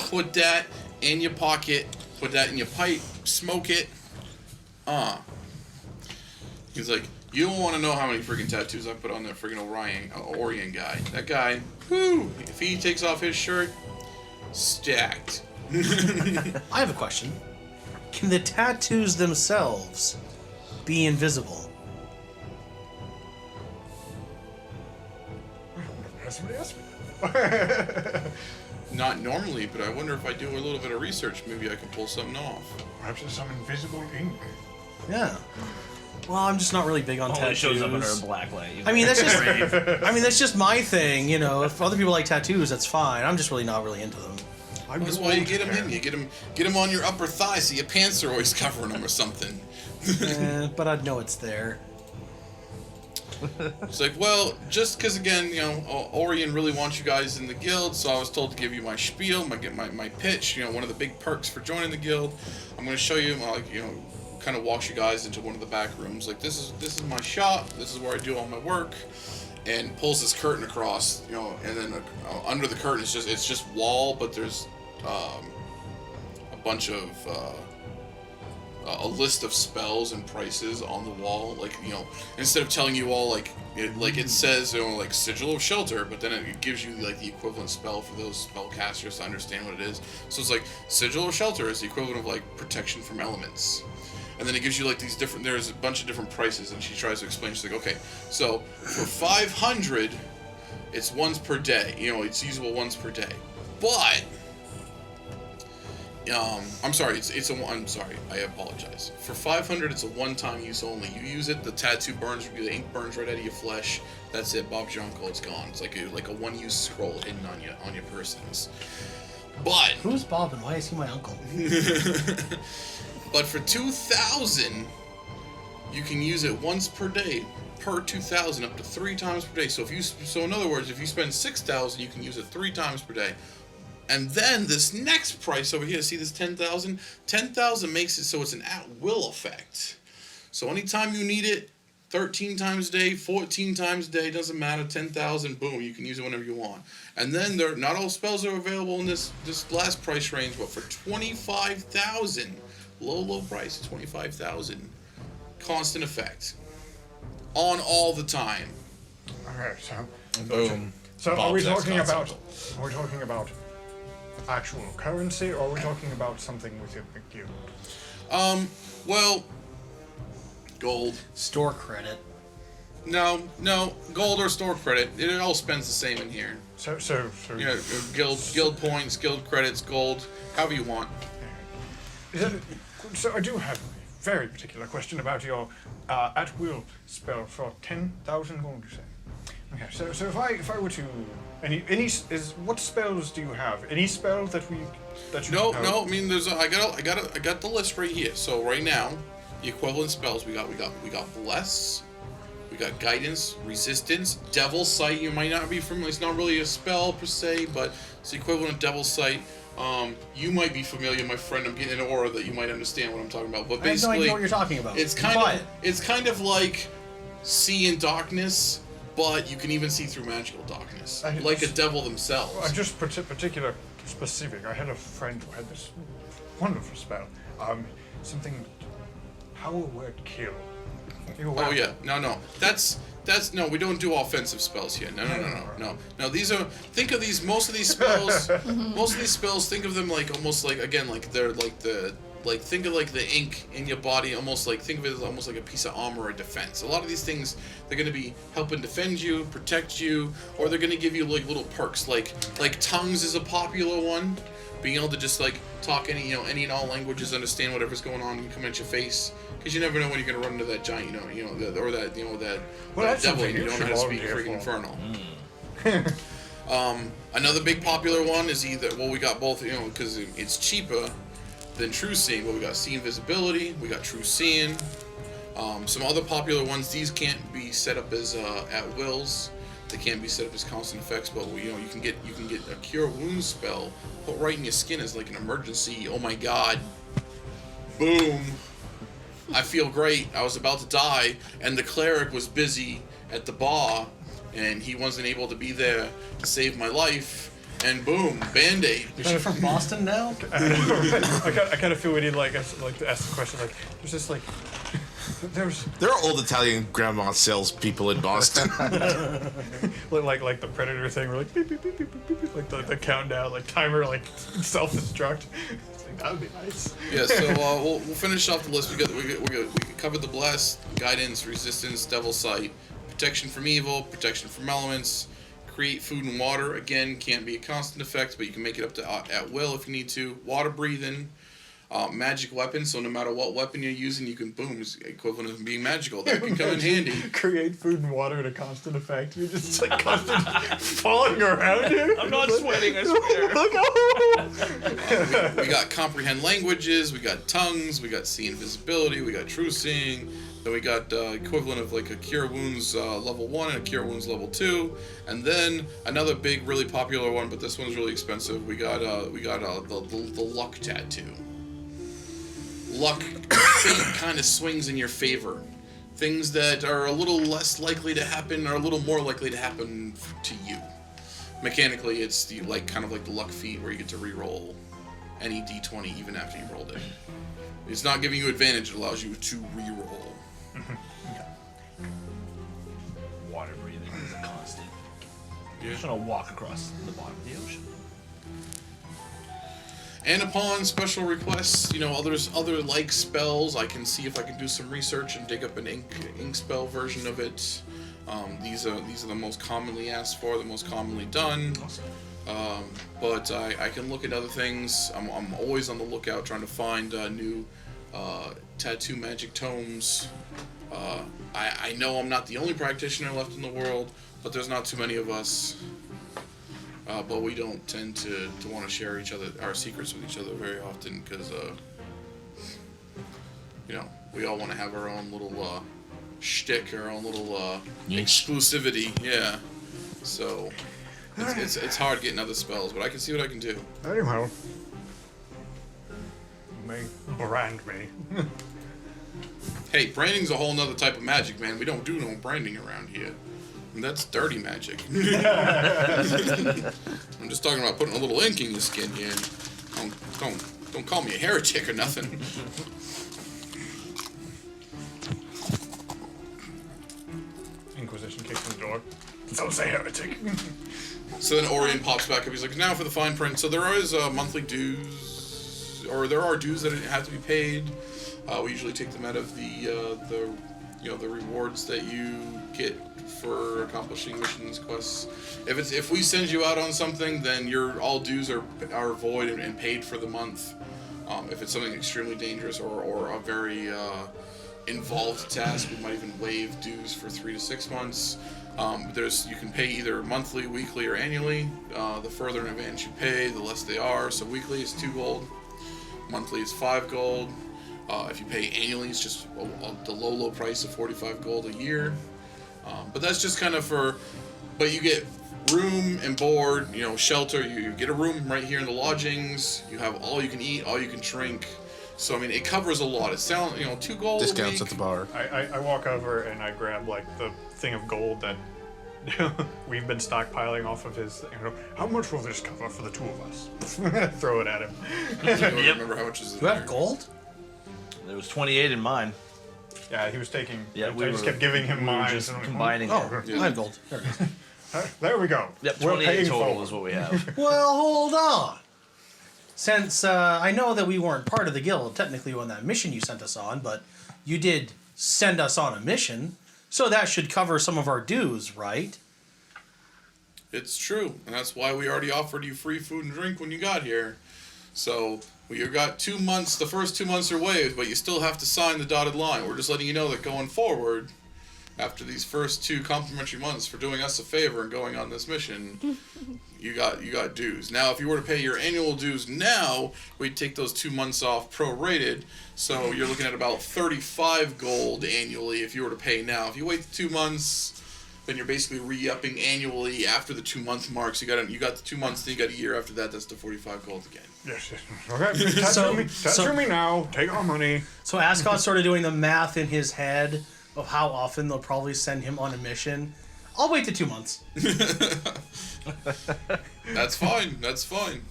Put that in your pocket. Put that in your pipe. Smoke it. He's like, you don't want to know how many freaking tattoos I put on that freaking Orion guy. That guy, whoo! If he takes off his shirt, stacked. I have a question. Can the tattoos themselves be invisible? Somebody asked me. Not normally, but I wonder if I do a little bit of research, maybe I can pull something off. Perhaps there's some invisible ink. Yeah. Well, I'm just not really big on Only tattoos. shows up under a black light. I mean, that's just. I mean, that's just my thing. You know, if other people like tattoos, that's fine. I'm just not really into them. That's why you get them in. You get them on your upper thigh, so your pants are always covering them or something. But I'd know it's there. It's like, well, just because, again, you know, Orion really wants you guys in the guild, so I was told to give you my spiel, my pitch, you know, one of the big perks for joining the guild. I'm going to show you, like, you know, kind of walks you guys into one of the back rooms. Like, this is my shop, this is where I do all my work, and pulls this curtain across, you know, and then under the curtain it's just wall, but there's a bunch of a list of spells and prices on the wall. Like, you know, instead of telling you all like it says, you know, like Sigil of Shelter, but then it gives you like the equivalent spell for those spellcasters to understand what it is. So it's like Sigil of Shelter is the equivalent of like protection from elements. And then it gives you like these different, there's a bunch of different prices, and she tries to explain. She's like, okay, so for 500, it's once per day. You know, it's usable once per day. But I'm sorry, I'm sorry, I apologize. For 500, it's a one-time use only. You use it, the tattoo burns, the ink burns right out of your flesh. That's it, Bob's your uncle, it's gone. It's like a one-use scroll hidden on your persons. But Who's Bob and why is he my uncle? But for 2,000, you can use it once per day, per 2,000, up to 3 times per day. So in other words, if you spend 6,000, you can use it 3 times per day. And then this next price over here, see this 10,000? 10,000 makes it so it's an at-will effect. So anytime you need it, 13 times a day, 14 times a day, doesn't matter, 10,000, boom, you can use it whenever you want. And then not all spells are available in this last price range, but for 25,000, low price, 25,000, constant effect. On all the time. Okay, so Boom. So Bob's are we next talking about concept. actual currency, or are we talking about something within the guild? Well, gold. Store credit. No, gold or store credit. It all spends the same in here. So You know, guild points, guild credits, gold, however you want. So I do have a very particular question about your at-will spell for 10,000 gold, you say? Okay, so if I were to what spells do you have? Any spell that you No, know? I mean I got the list right here. So right now, the equivalent spells we got Bless, got guidance, resistance, devil sight. You might not be familiar. It's not really a spell per se, but it's the equivalent of devil sight. You might be familiar, my friend. I'm getting an aura that you might understand what I'm talking about. But I have no basically, idea what you're talking about. it's kind of like see in darkness, but you can even see through magical darkness, like a devil themselves. I'm just particular specific. I had a friend who had this wonderful spell. Something. How a word kill. Oh yeah, no. That's no. We don't do offensive spells here. No. These are. Think of these. Most of these spells. Most of these spells. Think of them like almost like again like they're like the like think of like the ink in your body. Almost like think of it as almost like a piece of armor or defense. A lot of these things they're going to be helping defend you, protect you, or they're going to give you like little perks. Like tongues is a popular one. Being able to just like talk any and all languages, understand whatever's going on, and come at your face, because you never know when you're gonna run into that giant, that devil, and you don't know how to speak freaking infernal. Another big popular one is either we got both, because it's cheaper than true seeing, but we got see invisibility, we got true seeing. Some other popular ones, these can't be set up as at wills. They can't be set up as constant effects, but you can get a cure wounds spell put right in your skin as like an emergency. Oh my god! Boom! I feel great. I was about to die, and the cleric was busy at the bar, and he wasn't able to be there to save my life. And boom, Band-Aid. Is she from Boston now? I kind of feel we need like to ask the question like there's this like. There are old Italian grandma salespeople in Boston. like the Predator thing, we're like beep, beep, beep, beep, beep, beep, like the countdown, like timer, like self-destruct. That would be nice. Yeah, so we'll finish off the list. We covered the bless, guidance, resistance, devil sight, protection from evil, protection from elements, create food and water. Again, can't be a constant effect, but you can make it up to at will if you need to. Water breathing. Magic weapon, so no matter what weapon you're using, you can boom, is equivalent of being magical. That can come in handy. Create food and water at a constant effect. You're just like constant falling around here. I'm not sweating, I swear. We got comprehend languages, we got tongues, we got see invisibility, we got true seeing, then we got equivalent of like a cure wounds level 1 and a cure wounds level 2, and then another big, really popular one, but this one's really expensive. We got the luck tattoo. Luck, fate kind of swings in your favor. Things that are a little less likely to happen are a little more likely to happen to you. Mechanically, it's the kind of like the luck feat where you get to re-roll any d20 even after you rolled it. It's not giving you advantage; it allows you to re-roll. Water breathing is a constant. Yeah. You're just gonna walk across the bottom of the ocean. And upon special requests, other like spells, I can see if I can do some research and dig up an ink spell version of it. These are the most commonly asked for, the most commonly done. But I can look at other things. I'm always on the lookout trying to find new tattoo magic tomes. I know I'm not the only practitioner left in the world, but there's not too many of us. But we don't tend to want to share our secrets with each other very often because, we all want to have our own little shtick, our own little exclusivity. Yeah. So it's hard getting other spells, but I can see what I can do. Anyhow, you may brand me. Hey, branding's a whole nother type of magic, man. We don't do no branding around here. And that's dirty magic. I'm just talking about putting a little ink in your skin here. Don't call me a heretic or nothing. Inquisition kicks in the door. Don't say heretic. So then Orion pops back up. He's like, now for the fine print. So there is monthly dues, or there are dues that have to be paid. We usually take them out of the rewards that you get for accomplishing missions, quests. If we send you out on something, then your all dues are void and paid for the month. If it's something extremely dangerous or a very involved task, we might even waive dues for 3 to 6 months. You can pay either monthly, weekly, or annually. The further in advance you pay, the less they are. So weekly is 2 gold, monthly is 5 gold. If you pay annually, it's just the low price of 45 gold a year. But that's just kind of for. But you get room and board, shelter. You get a room right here in the lodgings. You have all you can eat, all you can drink. So I mean, it covers a lot. It's down, 2 gold. Discounts a at week. the bar. I walk over and I grab like the thing of gold that we've been stockpiling off of his. How much will this cover for the 2 of us? Throw it at him. I don't remember how much is in You have there. gold? There was 28 in mine. Yeah, he was taking. Yeah, I just kept giving him we were mine. just and I'm like, combining. Oh, it. I have gold. There it is. There we go. Yep, We're 28 paying total forward. is what we have. Well, hold on. Since I know that we weren't part of the guild technically on that mission you sent us on, but you did send us on a mission, so that should cover some of our dues, right? It's true, and that's why we already offered you free food and drink when you got here. So you got 2 months. The first 2 months are waived, but you still have to sign the dotted line. We're just letting you know that going forward, after these first 2 complimentary months for doing us a favor and going on this mission, you got dues. Now, if you were to pay your annual dues now, we'd take those 2 months off prorated. So you're looking at about 35 gold annually if you were to pay now. If you wait 2 months, then you're basically re-upping annually after the 2 month mark. So you got the 2 months, then you got a year after that. That's the 45 gold again. Yes. Okay. Tattoo me now. Take our money. So Ascot's sort of doing the math in his head of how often they'll probably send him on a mission. I'll wait the 2 months. That's fine. That's fine.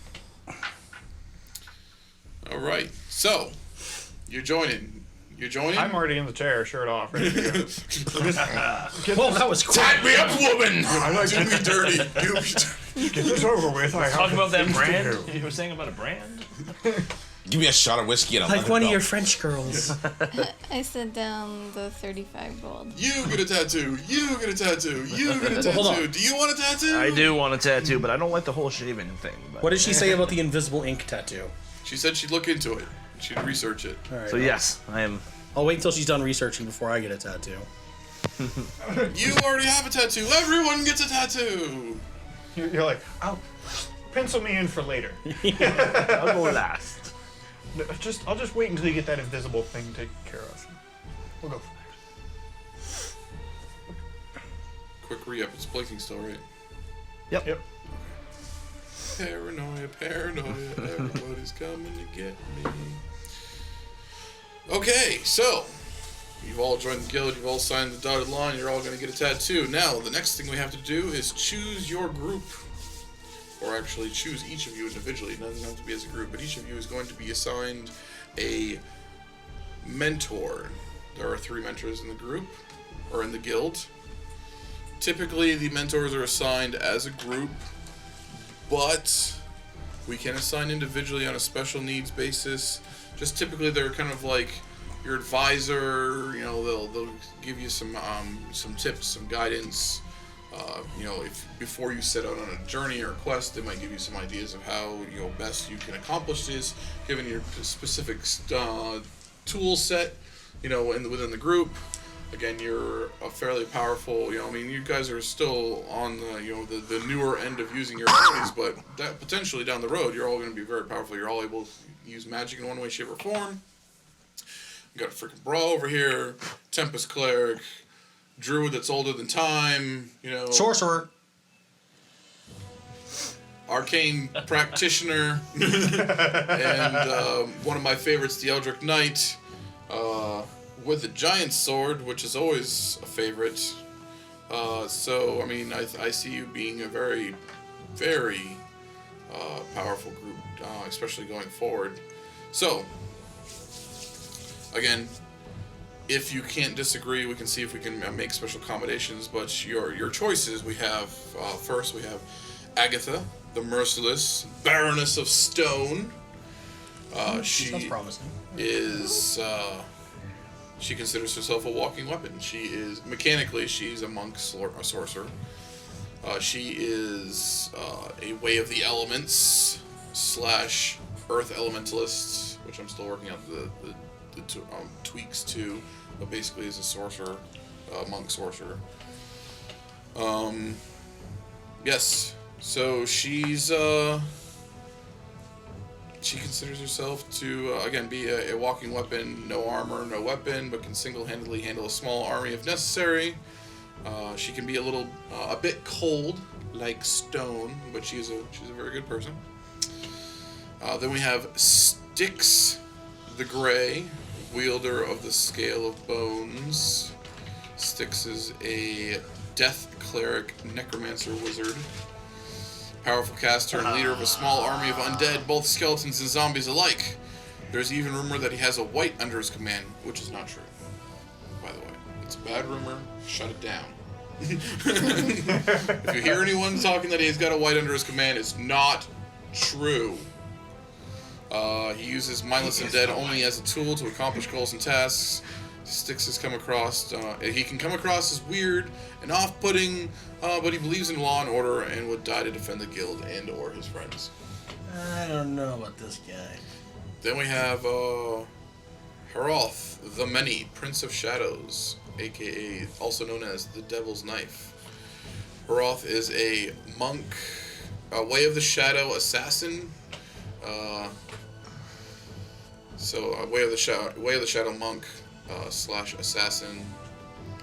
All right. So you're joining. You're joining. I'm already in the chair, shirt off, ready to go. Well, that was quick. Tie me up, woman. Do me dirty. Do me dirty. Get this over with. I Talk have about that things to brand. do. You were saying about a brand? Give me a shot of whiskey and I'll Like let it one of go. your French girls. I set down the 35 gold. You get a tattoo. You get a tattoo. You get a tattoo. Hold on. Do you want a tattoo? I do want a tattoo, but I don't like the whole shaving thing. But. What did she say about the invisible ink tattoo? She said she'd look into it. She'd research it. All right. So yes, I am. I'll wait until she's done researching before I get a tattoo. You already have a tattoo. Everyone gets a tattoo. You're like, I'll pencil me in for later. I'll go last. I'll just wait until you get that invisible thing taken care of. We'll go from there. Quick re-up. It's blinking still, right? Yep. Paranoia, paranoia. Everybody's coming to get me. Okay, so you've all joined the guild. You've all signed the dotted line. You're all going to get a tattoo. Now, the next thing we have to do is choose your group. Or actually choose each of you individually. It doesn't have to be as a group, but each of you is going to be assigned a mentor. There are 3 mentors in the group, or in the guild. Typically, the mentors are assigned as a group, but we can assign individually on a special needs basis. Just typically, they're kind of like your advisor. They'll give you some tips, some guidance. If before you set out on a journey or a quest, they might give you some ideas of how best you can accomplish this, given your specific tool set. Within the group. Again, you're a fairly powerful. You guys are still on the newer end of using your abilities, but that potentially down the road, you're all going to be very powerful. You're all able to use magic in one way, shape, or form. You got a freaking Brah over here, Tempest Cleric. Druid that's older than time, Sorcerer. Arcane Practitioner, and one of my favorites, the Eldritch Knight, with a giant sword, which is always a favorite. I see you being a very, very powerful group, especially going forward. So, again, if you can't disagree, we can see if we can make special accommodations. But your choices, we have first we have Agatha, the merciless Baroness of Stone. Sounds promising. She considers herself a walking weapon. She's a monk, a sorcerer. She is a way of the elements / earth elementalist, which I'm still working out the tweaks to. But basically is a sorcerer, monk sorcerer. Yes. So she considers herself to, again, be a walking weapon, no armor, no weapon, but can single-handedly handle a small army if necessary. She can be a bit cold, like stone, but she's a very good person. Then we have Styx the Grey, wielder of the Scale of Bones. Styx is a death cleric, necromancer wizard. Powerful caster and leader of a small army of undead, both skeletons and zombies alike. There's even rumor that he has a white under his command, which is not true, by the way. It's a bad rumor. Shut it down. If you hear anyone talking that he's got a white under his command, it's not true. He uses mindless undead only as a tool to accomplish goals and tasks. Styx has come across, he can come across as weird and off-putting, but he believes in law and order and would die to defend the guild and or his friends. I don't know about this guy. Then we have Heroth, the Many, Prince of Shadows, aka also known as the Devil's Knife. Heroth is a monk, a Way of the Shadow assassin. So a Way of the Shadow monk slash assassin.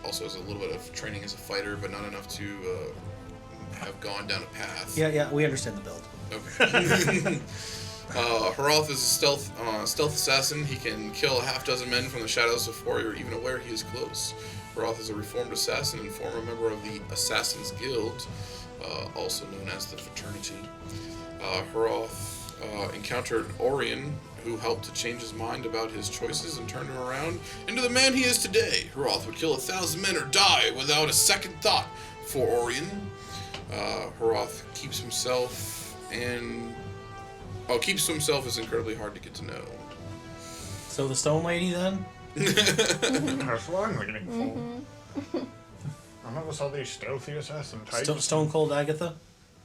Also has a little bit of training as a fighter, but not enough to have gone down a path. Yeah, we understand the build. Okay. Heroth is a stealth assassin. He can kill a half dozen men from the shadows before you're even aware he is close. Heroth is a reformed assassin and former member of the Assassin's Guild, also known as the Fraternity. Heroth encountered Orion, who helped to change his mind about his choices and turn him around into the man he is today. Heroth would kill 1,000 men or die without a second thought for Orion. Heroth keeps himself is incredibly hard to get to know. So the Stone Lady then? That's what I'm waiting for. I never saw these stealthy assassin types. Stone Cold Agatha?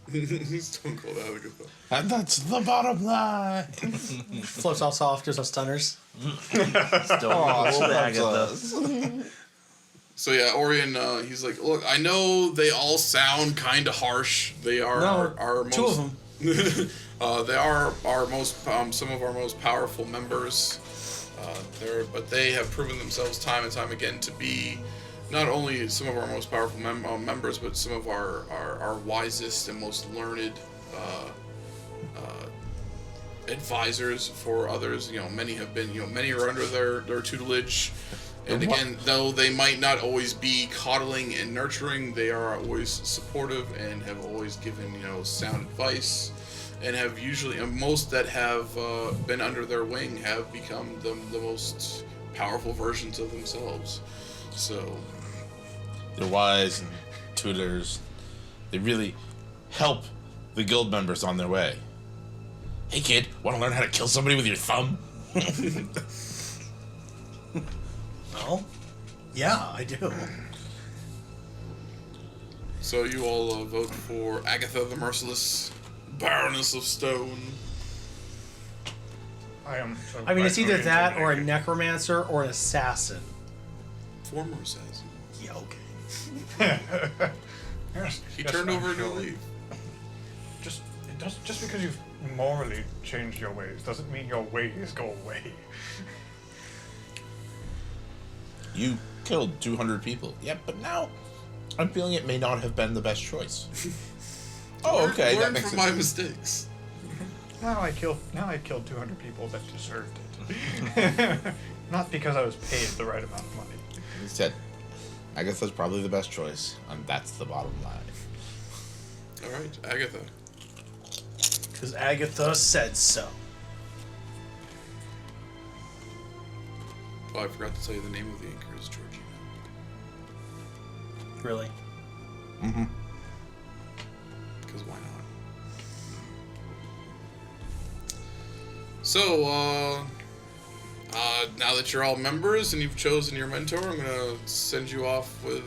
Stone Cold Agatha. And that's the bottom line. Floats off soft, gives us stunners. Old Agatha. So yeah, Orion, he's like, look, I know they all sound kind of harsh. They are our most... Two of them. They are our most, some of our most powerful members. But they have proven themselves time and time again to be not only some of our most powerful members, but some of our wisest and most learned advisors for others. You know, many have been, many are under their tutelage. And again, though they might not always be coddling and nurturing, they are always supportive and have always given, sound advice. And have usually, most that have been under their wing have become the most powerful versions of themselves. So They're wise and tutors. They really help the guild members on their way. Hey kid, want to learn how to kill somebody with your thumb? Well, yeah, I do. So you all vote for Agatha the Merciless, Baroness of Stone. I mean, it's either that or a engineering. necromancer or an assassin. Former assassin. Yeah, okay. Yes, He yes, turned I'm over a sure. new leaf. Just because you've morally changed your ways doesn't mean your ways go away. You killed 200 people. Yep, but now I'm feeling it may not have been the best choice. Oh, okay, that Learn makes from sense. my mistakes. Now I killed 200 people that deserved it. Not because I was paid the right amount of money. Instead, Agatha's probably the best choice, and that's the bottom line. All right, Agatha. Because Agatha said so. Oh, I forgot to tell you the name of the anchor is Georgina. Really? Mm-hmm. Because why not? So, now that you're all members and you've chosen your mentor, I'm gonna send you off with,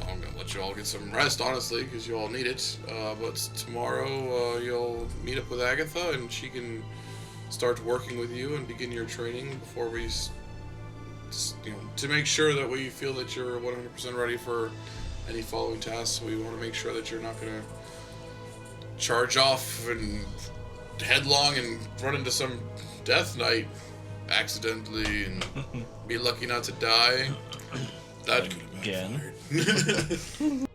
I'm gonna let you all get some rest, honestly, because you all need it. But tomorrow, you'll meet up with Agatha, and she can start working with you and begin your training before we, to make sure that we feel that you're 100% ready for any following tasks. We want to make sure that you're not gonna charge off and headlong and run into some death knight accidentally and be lucky not to die. again.